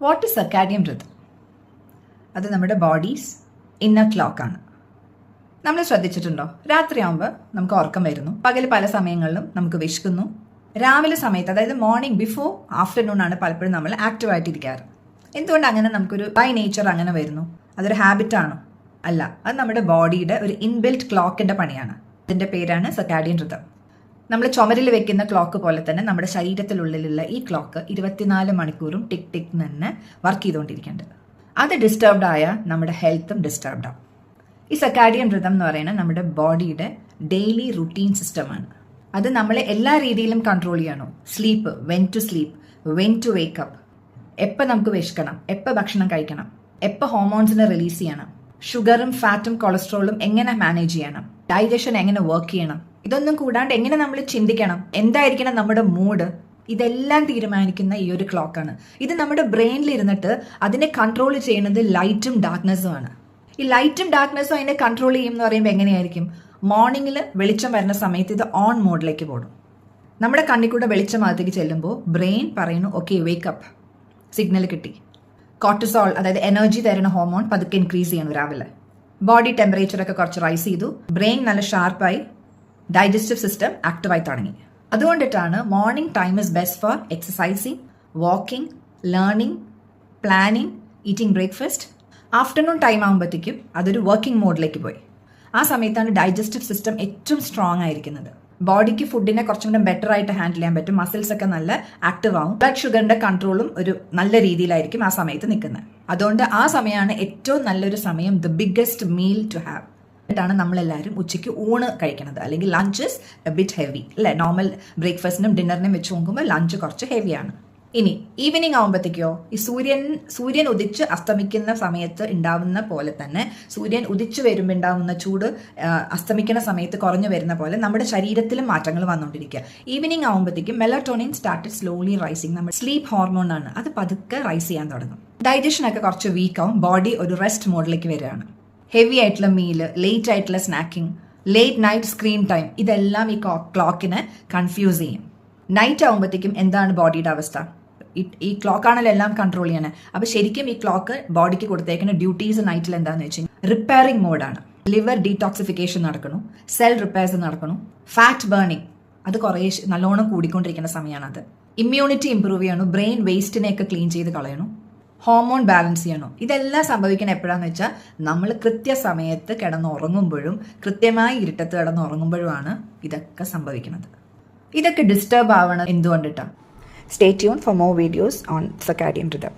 What is circadian rhythm? അത് നമ്മുടെ bodies inner ക്ലോക്കാണ്. നമ്മൾ ശ്രദ്ധിച്ചിട്ടുണ്ടോ? രാത്രിയാകുമ്പോൾ നമുക്ക് ഉറക്കം വരുന്നു, പകൽ പല സമയങ്ങളിലും നമുക്ക് വിശക്കുന്നു, രാവിലെ സമയത്ത് അതായത് മോർണിംഗ് ബിഫോർ ആഫ്റ്റർനൂൺ ആണ് പലപ്പോഴും നമ്മൾ ആക്റ്റീവായിട്ടിരിക്കാറ്. എന്തുകൊണ്ട് അങ്ങനെ നമുക്കൊരു ബൈ നേച്ചർ അങ്ങനെ വരുന്നു? അതൊരു ഹാബിറ്റാണോ? അല്ല, അത് നമ്മുടെ ബോഡിയുടെ ഒരു ഇൻബിൽറ്റ് ക്ലോക്കിന്റെ പണിയാണ്. ഇതിന്റെ പേരാണ് സർക്കാഡിയൻ റിതം. നമ്മൾ ചുമരിൽ വെക്കുന്ന ക്ലോക്ക് പോലെ തന്നെ നമ്മുടെ ശരീരത്തിനുള്ളിലുള്ള ഈ ക്ലോക്ക് 24 മണിക്കൂറും ടിക് ടിക് തന്നെ വർക്ക് ചെയ്തുകൊണ്ടിരിക്കേണ്ടത്. അത് ഡിസ്റ്റർബ്ഡ് ആയാൽ നമ്മുടെ ഹെൽത്തും ഡിസ്റ്റർബ്ഡ് ആവും. ഈ സർക്കാഡിയൻ റിതം എന്ന് പറയുന്നത് നമ്മുടെ ബോഡിയുടെ ഡെയിലി റുട്ടീൻ സിസ്റ്റമാണ്. അത് നമ്മളെ എല്ലാ രീതിയിലും കൺട്രോൾ ചെയ്യണം. Sleep, when to sleep, when to wake up, എപ്പോൾ നമുക്ക് വിശക്കണം, എപ്പോൾ ഭക്ഷണം കഴിക്കണം, എപ്പോൾ ഹോർമോൺസിനെ റിലീസ് ചെയ്യണം, ഷുഗറും ഫാറ്റും കൊളസ്ട്രോളും എങ്ങനെ മാനേജ് ചെയ്യണം, ഡൈജഷൻ എങ്ങനെ വർക്ക് ചെയ്യണം, ഇതൊന്നും കൂടാണ്ട് എങ്ങനെ നമ്മൾ ചിന്തിക്കണം, എന്തായിരിക്കണം നമ്മുടെ മൂഡ്, ഇതെല്ലാം തീരുമാനിക്കുന്ന ഈ ഒരു ക്ലോക്കാണ്. ഇത് നമ്മുടെ ബ്രെയിനിൽ ഇരുന്നിട്ട് അതിനെ കൺട്രോൾ ചെയ്യുന്നത് ലൈറ്റും ഡാർക്ക്നെസ്സും ആണ്. ഈ ലൈറ്റും ഡാർക്ക്നെസ്സും അതിനെ കൺട്രോൾ ചെയ്യും എന്ന് പറയുമ്പോൾ എങ്ങനെയായിരിക്കും? മോർണിംഗിൽ വെളിച്ചം വരുന്ന സമയത്ത് ഇത് ഓൺ മോഡിലേക്ക് പോകും. നമ്മുടെ കണ്ണിൽ കൂടെ വെളിച്ചം അകത്തേക്ക് ചെല്ലുമ്പോൾ ബ്രെയിൻ പറയുന്നു ഓക്കെ വേക്കപ്പ്, സിഗ്നൽ കിട്ടി. കോർട്ടിസോൾ അതായത് എനർജി തരുന്ന ഹോർമോൺ പതുക്കെ ഇൻക്രീസ് ചെയ്യണം. രാവിലെ ബോഡി ടെമ്പറേച്ചർ ഒക്കെ കുറച്ച് റൈസ് ചെയ്തു, ബ്രെയിൻ നല്ല ഷാർപ്പായി, ഡൈജസ്റ്റീവ് സിസ്റ്റം ആക്റ്റീവായി തുടങ്ങി. അതുകൊണ്ടിട്ടാണ് morning time is best for exercising, walking, learning, planning, eating breakfast. Afternoon time ആകുമ്പോഴത്തേക്കും അതൊരു വർക്കിംഗ് മോഡിലേക്ക് പോയി. ആ സമയത്താണ് ഡൈജസ്റ്റീവ് സിസ്റ്റം ഏറ്റവും സ്ട്രോങ് ആയിരിക്കുന്നത്. ബോഡിക്ക് ഫുഡിനെ കുറച്ചും കൂടെ ബെറ്റർ ആയിട്ട് ഹാൻഡിൽ ചെയ്യാൻ പറ്റും. മസിൽസ് ഒക്കെ നല്ല ആക്റ്റീവ് ആവും. ബ്ലഡ് ഷുഗറിന്റെ കൺട്രോളും ഒരു നല്ല രീതിയിലായിരിക്കും ആ സമയത്ത് നിൽക്കുന്നത്. അതുകൊണ്ട് ആ സമയമാണ് ഏറ്റവും നല്ലൊരു സമയം, the biggest meal to have. ാണ് നമ്മളെല്ലാവരും ഉച്ചയ്ക്ക് ഊണ് കഴിക്കുന്നത്, അല്ലെങ്കിൽ lunch is a bit heavy അല്ലേ? നോർമൽ ബ്രേക്ക്ഫാസ്റ്റിനും ഡിന്നറിനും വെച്ച് നോക്കുമ്പോൾ ലഞ്ച് കുറച്ച് ഹെവിയാണ്. ഇനി ഈവനിങ് ആകുമ്പോഴത്തേക്കോ ഈ സൂര്യൻ ഉദിച്ച് അസ്തമിക്കുന്ന സമയത്ത് ഉണ്ടാവുന്ന പോലെ തന്നെ സൂര്യൻ ഉദിച്ചു വരുമ്പോൾ ഉണ്ടാവുന്ന ചൂട് അസ്തമിക്കുന്ന സമയത്ത് കുറഞ്ഞു വരുന്ന പോലെ നമ്മുടെ ശരീരത്തിലും മാറ്റങ്ങൾ വന്നുകൊണ്ടിരിക്കുക. ഈവനിങ് ആകുമ്പോഴത്തേക്കും മെലറ്റോണിൻ സ്റ്റാർട്ടഡ് സ്ലോലി റൈസിങ്. നമ്മുടെ സ്ലീപ്പ് ഹോർമോൺ ആണ്, അത് പതുക്കെ റൈസ് ചെയ്യാൻ തുടങ്ങും. ഡൈജഷനൊക്കെ കുറച്ച് വീക്കാവും, ബോഡി ഒരു റെസ്റ്റ് മോഡിലേക്ക് വരികയാണ്. ഹെവി ആയിട്ടുള്ള മീല്, ലേറ്റ് ആയിട്ടുള്ള snacking, late night screen time, ഇതെല്ലാം ഈ ക്ലോക്കിനെ കൺഫ്യൂസ് ചെയ്യും. നൈറ്റ് ആകുമ്പോഴത്തേക്കും എന്താണ് ബോഡിയുടെ അവസ്ഥ? ഈ ക്ലോക്കാണല്ലോ എല്ലാം കൺട്രോൾ ചെയ്യണേ. അപ്പൊ ശരിക്കും ഈ ക്ലോക്ക് ബോഡിക്ക് കൊടുത്തേക്കുന്ന ഡ്യൂട്ടീസ് നൈറ്റിൽ എന്താണെന്ന് വെച്ച് കഴിഞ്ഞാൽ റിപ്പയറിംഗ് മോഡാണ്. ലിവർ ഡീടോക്സിഫിക്കേഷൻ നടക്കണം, സെൽ റിപ്പയർസ് നടക്കണം, ഫാറ്റ് ബേണിംഗ് അത് കുറേ നല്ലോണം കൂടിക്കൊണ്ടിരിക്കുന്ന സമയമാണത്. ഇമ്മ്യൂണിറ്റി ഇംപ്രൂവ് ചെയ്യണം, ബ്രെയിൻ വേസ്റ്റിനെയൊക്കെ ക്ലീൻ ചെയ്ത് കളയണം, ഹോർമോൺ ബാലൻസ് ചെയ്യണം. ഇതെല്ലാം സംഭവിക്കണം എപ്പോഴാന്ന് വെച്ചാൽ നമ്മൾ കൃത്യസമയത്ത് കിടന്നുറങ്ങുമ്പോഴും കൃത്യമായി ഇരുട്ടത്ത് കിടന്നുറങ്ങുമ്പോഴുമാണ് ഇതൊക്കെ സംഭവിക്കുന്നത്. ഇതൊക്കെ ഡിസ്റ്റർബ് ആവണം എന്തുകൊണ്ടിട്ടാണ്? Stay tuned for more videos on circadian rhythm.